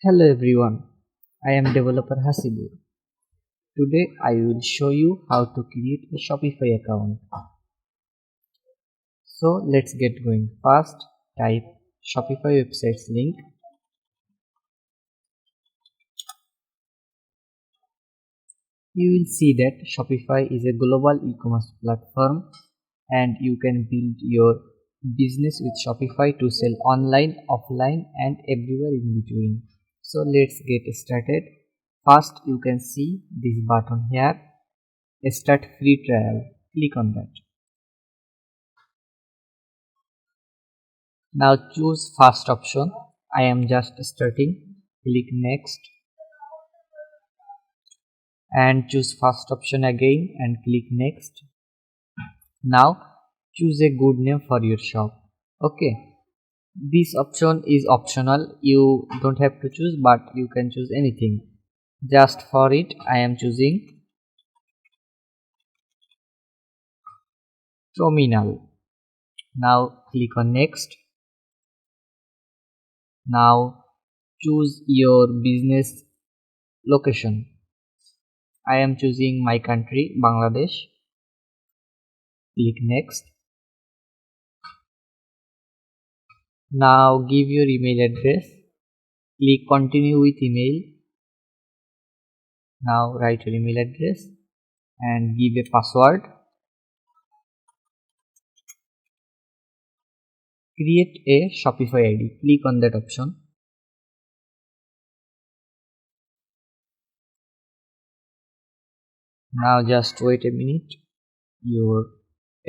Hello everyone, I am developer Hasebur. Today I will show you how to create a Shopify account. So let's get going. First, type Shopify website's link. You will see that Shopify is a global e-commerce platform and you can build your business with Shopify to sell online, offline and everywhere in between. So let's get started. First, you can see this button here, start free trial. Click on that. Now choose first option. I am just starting. Click next and choose first option again and click next. Now choose a good name for your shop. Okay, this option is optional. You don't have to choose, but you can choose anything. Just for it, I am choosing terminal. Now click on next. Now choose your business location. I am choosing my country, Bangladesh. Click next. Now give your email address. Click continue with email. Now write your email address and give a password. Create a Shopify ID. Click on that option. Now just wait a minute. Your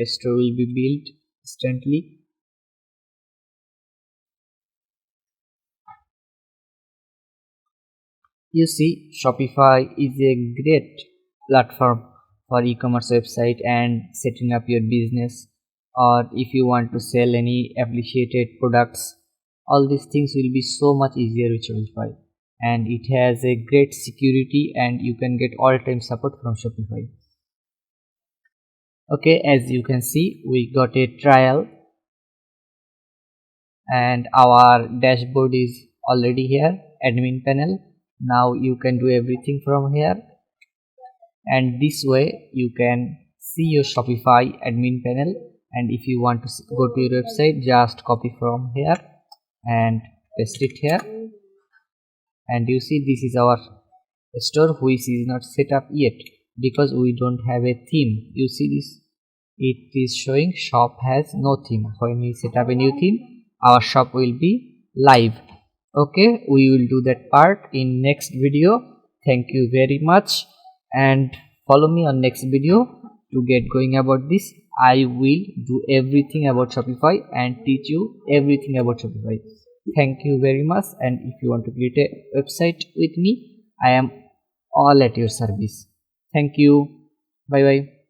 store will be built instantly. You see, Shopify is a great platform for e-commerce website and setting up your business, or if you want to sell any affiliated products, all these things will be so much easier with Shopify, and it has a great security and you can get all-time support from Shopify. Okay, as you can see, we got a trial and our dashboard is already here, admin panel. Now you can do everything from here, and this way you can see your Shopify admin panel, and if you want to go to your website, just copy from here and paste it here, and you see this is our store which is not set up yet because we don't have a theme. You see this, it is showing shop has no theme. When we set up a new theme, our shop will be live. Okay, we will do that part in next video. Thank you very much and follow me on next video to get going about this. I will do everything about Shopify and teach you everything about Shopify. Thank you very much, and if you want to create a website with me, I am all at your service. Thank you. Bye bye.